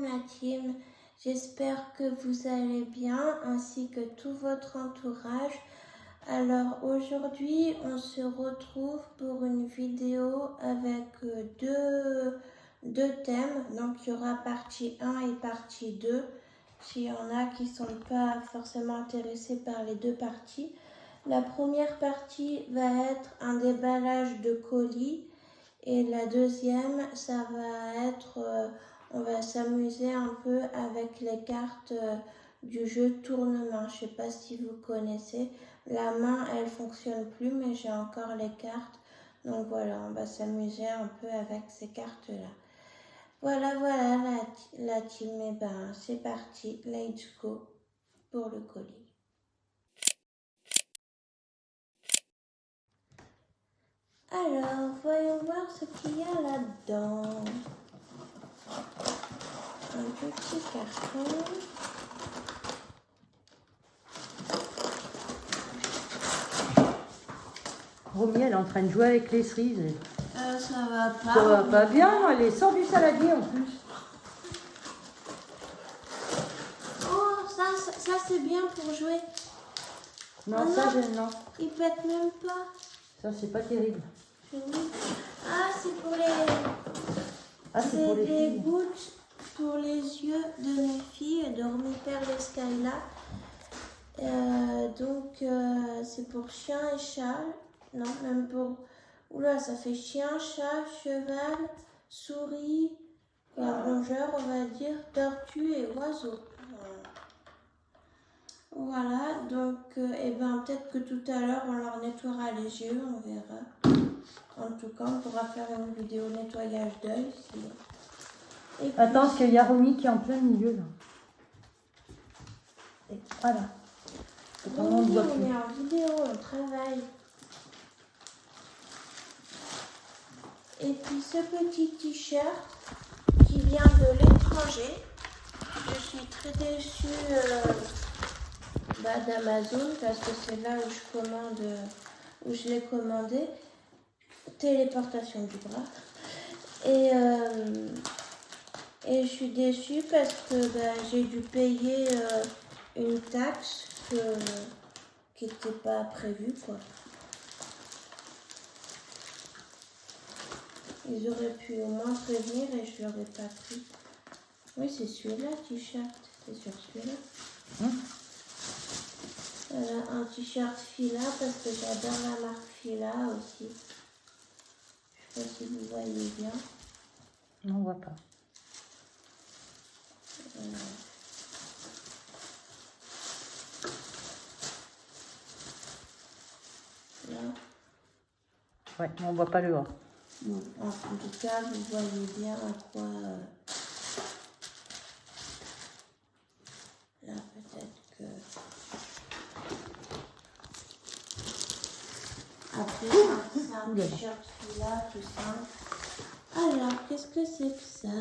la team, j'espère que vous allez bien ainsi que tout votre entourage. Alors aujourd'hui on se retrouve pour une vidéo avec deux thèmes, donc il y aura partie 1 et partie 2, s'il y en a qui ne sont pas forcément intéressés par les deux parties. La première partie va être un déballage de colis. Et la deuxième, ça va être, on va s'amuser un peu avec les cartes du jeu tourne-main. Je ne sais pas si vous connaissez. La main, elle fonctionne plus, mais j'ai encore les cartes. Donc voilà, on va s'amuser un peu avec ces cartes-là. Voilà, la team. Et ben, c'est parti. Let's go pour le colis. Alors, voyons voir ce qu'il y a là-dedans. Un petit carton. Romy, elle est en train de jouer avec les cerises. Ça va pas. Ça va pas bien, elle est sans du saladier en plus. Oh, ça c'est bien pour jouer. Non, Oh ça, non. Il pète même pas. Ça, c'est pas terrible. Ah, c'est pour les... Ah, c'est pour les des filles. gouttes pour les yeux de mes filles, de Romy Perle et Skyla. Donc, c'est pour chien et chat. Non, même pour... Oula, ça fait chien, chat, cheval, souris, rongeur, on va dire, tortue et oiseau. Voilà, donc, peut-être que tout à l'heure, on leur nettoiera les yeux, on verra. En tout cas, on pourra faire une vidéo nettoyage d'œil. Si... Attends, parce qu'il y a Romy qui est en plein milieu, là. Et voilà. Oui, on est en vidéo, on travaille. Et puis ce petit t-shirt qui vient de l'étranger. Je suis très déçue d'Amazon parce que c'est là où je commande, où je l'ai commandé. Téléportation du bras. Et je suis déçue parce que j'ai dû payer une taxe qui n'était pas prévue, quoi. Ils auraient pu au moins prévenir et je ne l'aurais pas pris. Oui, c'est celui-là, t-shirt. C'est sur celui-là. Voilà, un t-shirt Fila parce que j'adore la marque Fila aussi. Je ne sais pas si vous voyez bien. Non, on voit pas. Là. Ouais, mais on voit pas le haut. Bon, en tout cas, vous voyez bien à quoi... Là, peut-être que... Après, c'est un t-shirt Fila, tout simple. Alors, qu'est-ce que c'est que ça?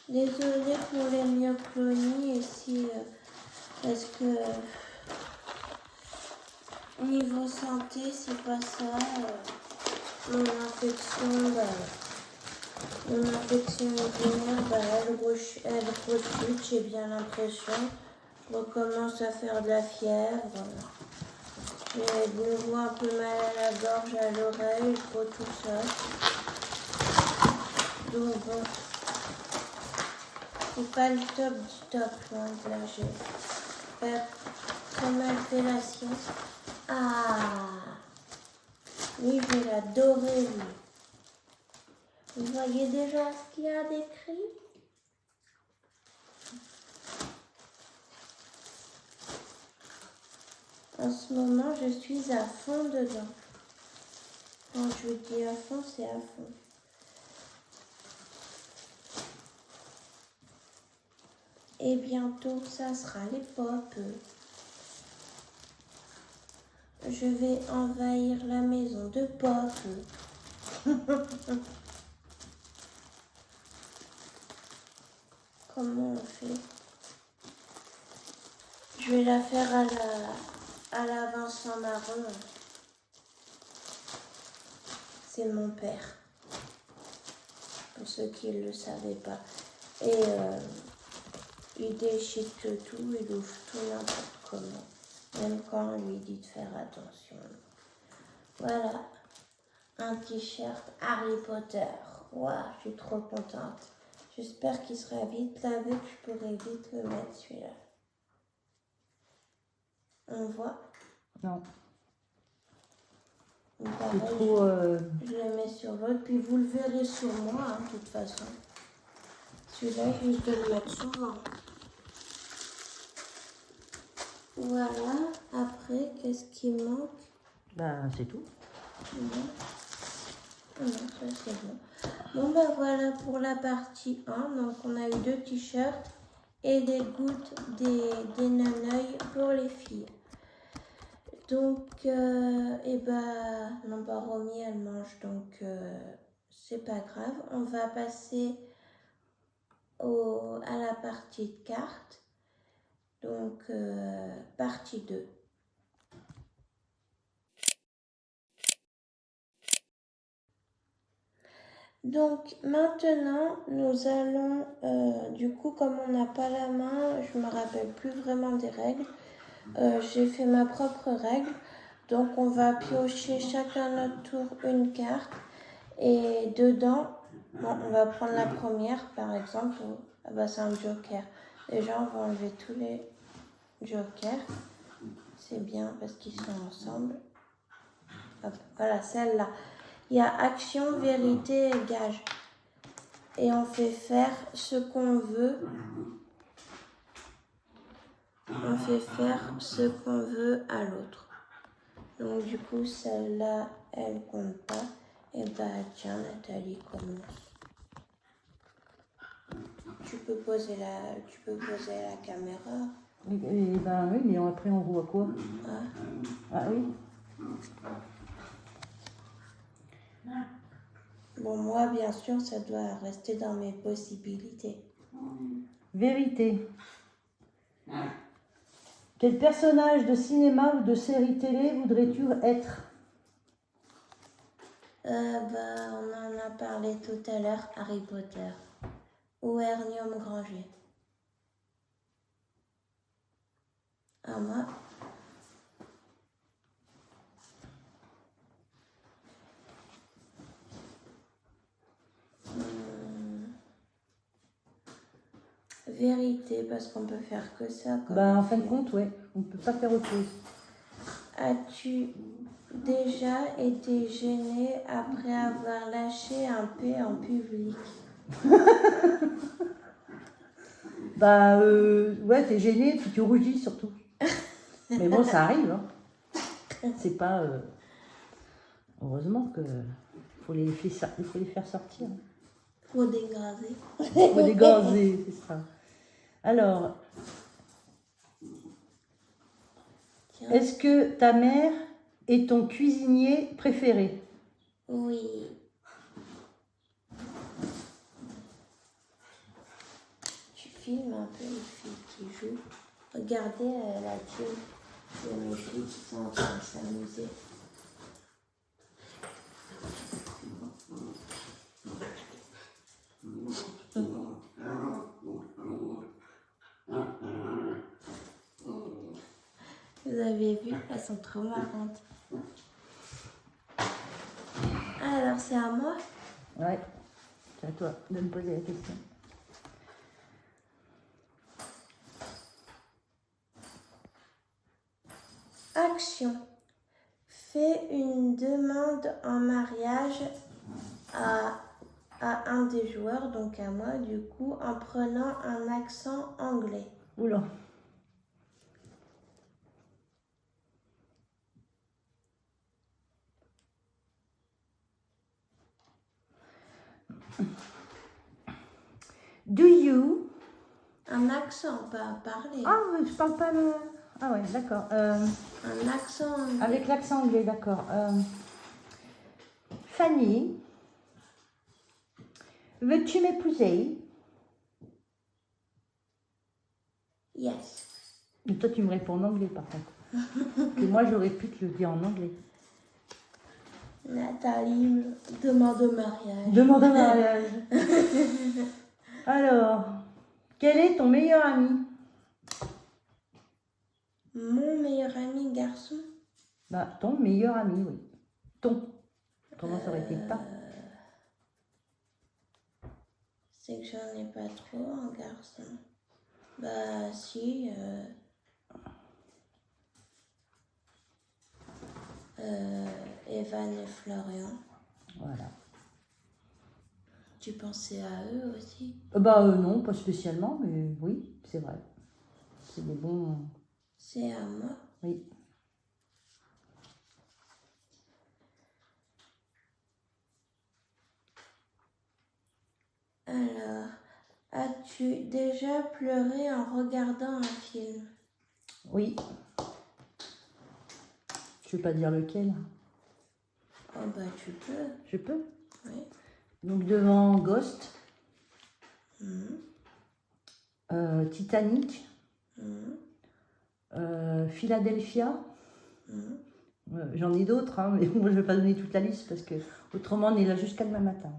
Désolée pour les myoclonies ici, parce que niveau santé, c'est pas ça. Mon infection urinaire, elle recrute, j'ai bien l'impression. Je recommence à faire de la fièvre. J'ai de nouveau un peu mal à la gorge, à l'oreille, je vois tout ça. Donc bon. C'est pas le top du top, loin de là, j'ai très mal fait la science. Ah, lui, je vais l'adorer, lui. Vous voyez déjà ce qu'il y a décrit? En ce moment, je suis à fond dedans. Quand je dis à fond, c'est à fond. Et bientôt, ça sera les pop. Je vais envahir la maison de pop. Comment on fait? Je vais la faire à la Vincent Marron. C'est mon père. Pour ceux qui ne le savaient pas. Et il déchique tout, il ouvre tout n'importe comment. Même quand on lui dit de faire attention. Voilà. Un t-shirt Harry Potter. Waouh, je suis trop contente. J'espère qu'il sera vite lavé, que je pourrai vite le mettre celui-là. On voit? Non. Pareil, C'est trop... je le mets sur l'autre, puis vous le verrez sur moi, hein, de toute façon. Celui-là, juste de le mettre souvent. Voilà. Après, qu'est-ce qui manque? Bah, c'est tout. Non. Ah non, ça c'est bon. Bon, bah voilà pour la partie 1. Donc, on a eu 2 t-shirts et des gouttes, des naneuils pour les filles. Donc, et bah, non, pas Romy, elle mange, donc c'est pas grave. On va passer à la partie de cartes. Donc, partie 2. Donc, maintenant, nous allons, du coup, comme on n'a pas la main, je me rappelle plus vraiment des règles. J'ai fait ma propre règle. Donc, on va piocher chacun notre tour une carte. Et dedans, bon, on va prendre la première, par exemple. Ah bah, c'est un joker. Déjà, on va enlever tous les jokers. C'est bien parce qu'ils sont ensemble. Hop, voilà, celle-là. Il y a action, vérité et gage. Et on fait faire ce qu'on veut. On fait faire ce qu'on veut à l'autre. Donc du coup, celle-là, elle compte pas. Et bah tiens, Nathalie commence. Tu peux poser la caméra. Et ben oui, mais après on voit quoi? Ah oui. Bon, moi, bien sûr, ça doit rester dans mes possibilités. Vérité. Quel personnage de cinéma ou de série télé voudrais-tu être? Bah, on en a parlé tout à l'heure, Harry Potter. Ou Hermione Granger. À moi. Vérité, parce qu'on peut faire que ça. Bah, en fin de compte, ouais, on ne peut pas faire autre chose. As-tu déjà été gênée après avoir lâché un P en public? Bah, ouais, t'es gêné, puis tu rougis surtout. Mais bon, ça arrive, hein. C'est pas... Heureusement que il faut les faire sortir. Faut dégazer. Il faut dégazer, c'est ça. Alors, Tiens. Est-ce que ta mère est ton cuisinier préféré? Oui. Tu filmes un peu les filles qui jouent. Regardez la team de mes filles qui sont en train de s'amuser. Vous avez vu, elles sont trop marrantes. Alors, c'est à moi? Ouais, c'est à toi de me poser la question. Action. Fais une demande en mariage à un des joueurs, donc à moi du coup, en prenant un accent anglais. Oula. Do you... Un accent, pas parler. Ah, je parle pas le... Ah ouais, d'accord. Un accent anglais. Avec l'accent anglais, d'accord. Fanny, veux-tu m'épouser? Yes. Mais toi, tu me réponds en anglais, par contre. Et moi, j'aurais pu te le dire en anglais. Nathalie me demande au mariage. Demande un mariage. Alors, quel est ton meilleur ami? Mon meilleur ami garçon? Bah, ton meilleur ami, oui. Ton. Comment ça aurait été ta? C'est que j'en ai pas trop en garçon. Bah si. Evan et Florian. Voilà. Tu pensais à eux aussi? Non, pas spécialement, mais oui, c'est vrai. C'est des bons... C'est à moi? Oui. Alors, as-tu déjà pleuré en regardant un film? Oui. Je ne vais pas dire lequel. Oh bah tu peux. Je peux? Oui. Donc devant Ghost, Mhm. Titanic, Mhm. Philadelphia. Mhm. J'en ai d'autres, hein, mais moi je ne vais pas donner toute la liste parce que autrement on est là jusqu'à demain matin.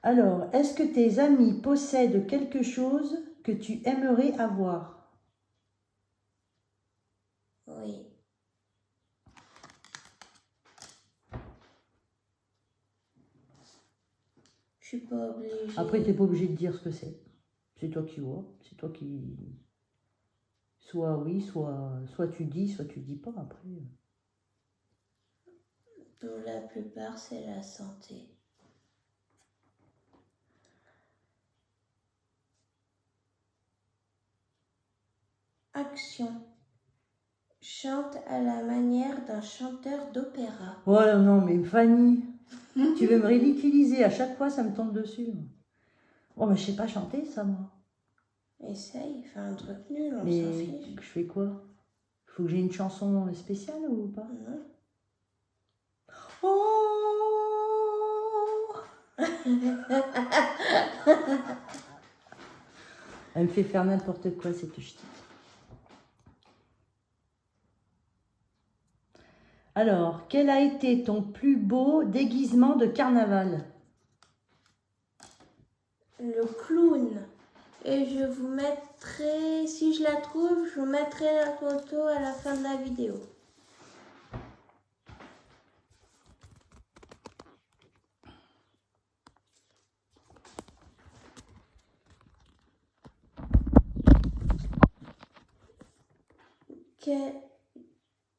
Alors, est-ce que tes amis possèdent quelque chose que tu aimerais avoir? Oui. Je suis pas obligée. Après, tu n'es pas obligé de dire ce que c'est. C'est toi qui vois. C'est toi qui... Soit oui, soit tu dis, soit tu dis pas. Après. Pour la plupart, c'est la santé. Action. Chante à la manière d'un chanteur d'opéra. Oh non, mais Fanny, tu veux me ridiculiser à chaque fois, ça me tombe dessus. Oh, mais je sais pas chanter, ça, moi. Essaye, fais un truc nul, on s'en Mais fiche. je fais quoi? Faut que j'ai une chanson spéciale ou pas? Non. Oh! Elle me fait faire n'importe quoi, cette ch'tite. Alors, quel a été ton plus beau déguisement de carnaval? Le clown. Et je vous mettrai, si je la trouve, je vous mettrai la photo à la fin de la vidéo.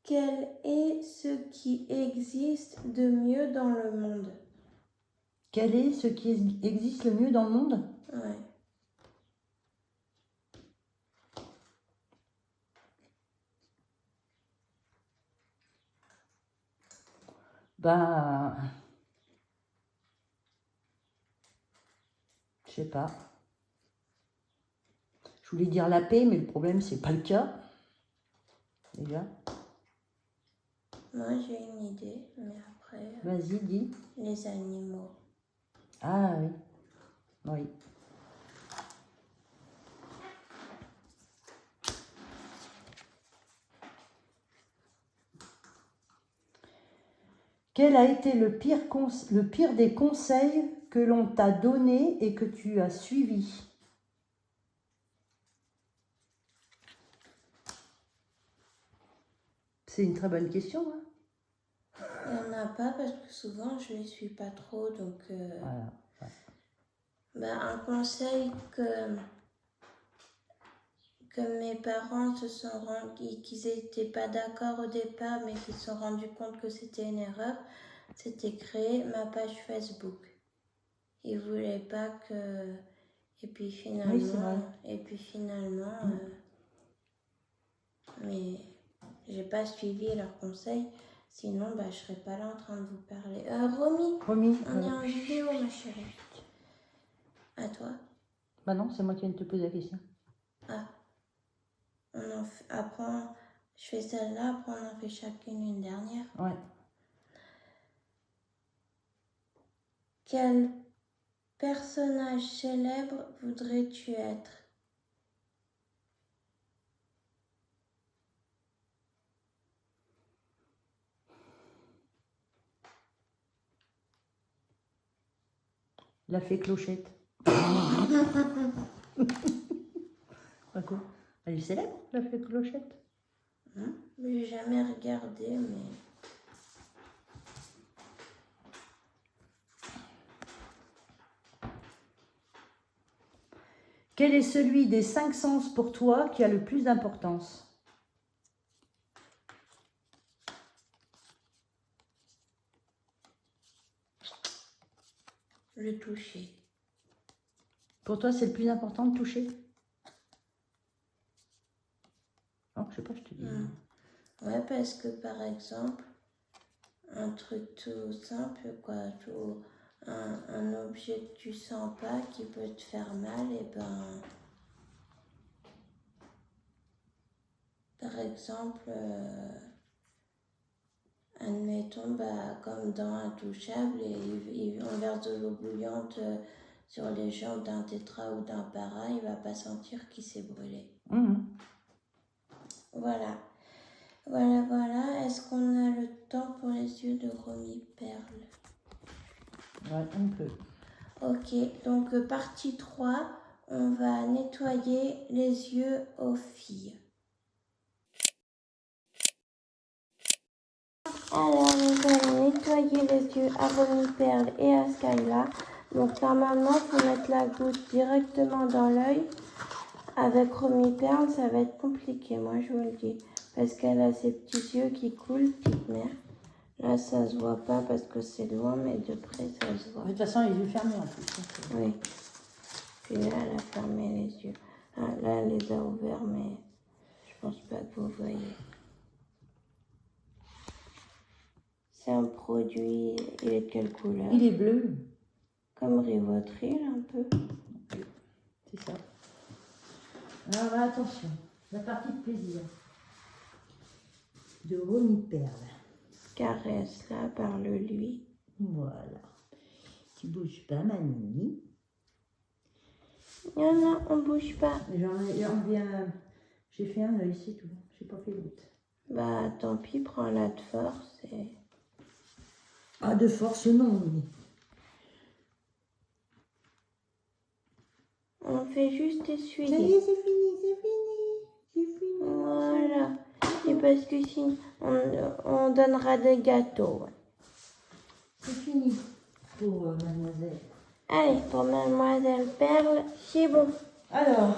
Quel est ce qui existe de mieux dans le monde? Quel est ce qui existe le mieux dans le monde? Ouais. Bah, je sais pas. Je voulais dire la paix, mais le problème, c'est pas le cas. Déjà. Moi, j'ai une idée, mais après... Vas-y, dis. Les animaux. Ah oui. Oui. Quel a été le pire des conseils que l'on t'a donné et que tu as suivi? C'est une très bonne question. Hein. Il n'y en a pas parce que souvent je ne les suis pas trop. Donc, Voilà. Un conseil que mes parents se sont rendus, qu'ils n'étaient pas d'accord au départ, mais qu'ils se sont rendus compte que c'était une erreur, c'était créer ma page Facebook. Ils ne voulaient pas que... Et puis finalement... Oui, c'est vrai. Mais j'ai pas suivi leurs conseils. Sinon, je serais pas là en train de vous parler. Romy, on est en vidéo, ma chérie. À toi? Bah non, c'est moi qui viens de te poser la question. Ah. Après, je fais celle-là, après on en fait chacune une dernière. Ouais. Quel personnage célèbre voudrais-tu être? La fée Clochette. Pas quoi? Elle est célèbre, la fée Clochette. Hein? J'ai jamais regardé, mais... Quel est celui des 5 sens pour toi qui a le plus d'importance? Le toucher. Pour toi, c'est le plus important de toucher? Non, je sais pas, je te dis. Ouais, parce que par exemple, un truc tout simple, quoi, un objet que tu sens pas, qui peut te faire mal, et ben, par exemple, admettons, bah, comme dans Intouchable, on verse de l'eau bouillante sur les jambes d'un tétra ou d'un para, il va pas sentir qu'il s'est brûlé. Voilà. Voilà. Est-ce qu'on a le temps pour les yeux de Romy Perle? Ouais, on peut. Ok, donc partie 3, on va nettoyer les yeux aux filles. Alors, nous allons nettoyer les yeux à Romy Perle et à Skyla. Donc, normalement, il faut mettre la goutte directement dans l'œil. Avec Romy Perle, ça va être compliqué, moi, je vous le dis. Parce qu'elle a ses petits yeux qui coulent, petite mère. Là, ça se voit pas parce que c'est loin, mais de près, ça se voit. De toute façon, les yeux fermés en plus. Oui. Puis là, elle a fermé les yeux. Ah, là, elle les a ouverts, mais je pense pas que vous voyez. C'est un produit, il est de quelle couleur? Il est bleu. Comme Rivotril, un peu. C'est ça. Alors là, attention, la partie de plaisir. De Romy Perle. Caresse-la, parle-lui. Voilà. Tu bouges pas, Mani. Non, on bouge pas. J'ai fait un œil, c'est tout. J'ai pas fait l'autre. Bah, tant pis, prends-la de force et... Ah, de force, non. Mais... On fait juste essuyer. Ça y est, c'est fini. Voilà. Et parce que sinon, on donnera des gâteaux. C'est fini pour mademoiselle. Allez, pour mademoiselle Perle, c'est bon. Alors,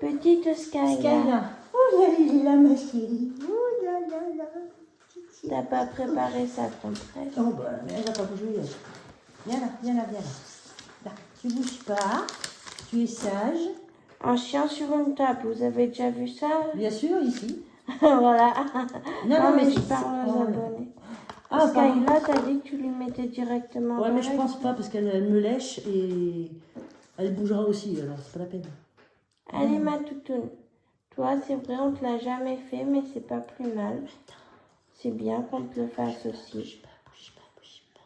Petite Skyla. Skyla. Oh là, ma chérie. Oh là là. T'as pas préparé sa compresse? Oh bah, mais elle va pas bouger. Viens là. Là, tu bouges pas. Tu es sage. Un chien sur une table, vous avez déjà vu ça? Bien sûr, ici. Voilà. Non, mais je parle aux abonnés. Ah, Skyla, t'as dit que tu lui mettais directement ouais, dans mais je l'œil. pense pas parce qu'elle me lèche et elle bougera aussi, alors c'est pas la peine. Allez, ma toutoune. Toi, c'est vrai, on te l'a jamais fait, mais c'est pas plus mal. C'est bien qu'on te le fasse aussi. Bouge pas.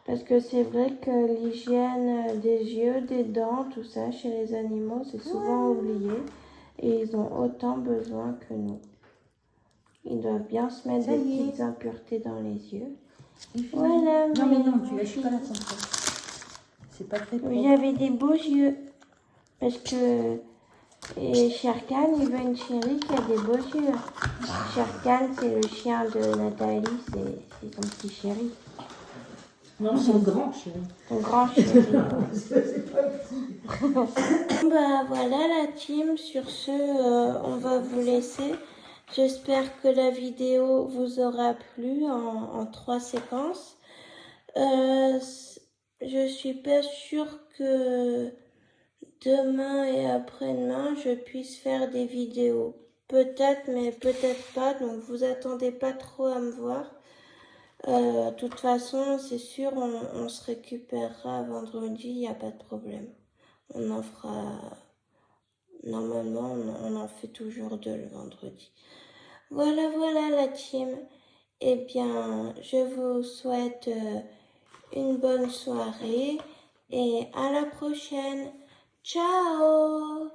Parce que c'est vrai que l'hygiène des yeux, des dents, tout ça, chez les animaux, c'est souvent oublié. Et ils ont autant besoin que nous. Ils doivent bien se mettre des petites impuretés dans les yeux. Voilà. Non, mais non, tu lèches pas la compresse. C'est pas très propre. J'avais des beaux yeux. Parce que Sherkan, il veut une chérie qui a des beaux yeux. Sherkan, c'est le chien de Nathalie, c'est son petit chéri. Non, son grand chéri. Son grand chéri. C'est pas petit. Bah voilà la team, sur ce, on va vous laisser. J'espère que la vidéo vous aura plu en 3 séquences. Je suis pas sûre que demain et après-demain je puisse faire des vidéos. Peut-être, mais peut-être pas, donc vous attendez pas trop à me voir. De toute façon, c'est sûr, on se récupérera vendredi, il n'y a pas de problème. On en fera... Normalement, on en fait toujours 2 le vendredi. Voilà la team. Eh bien, je vous souhaite une bonne soirée et à la prochaine. Ciao!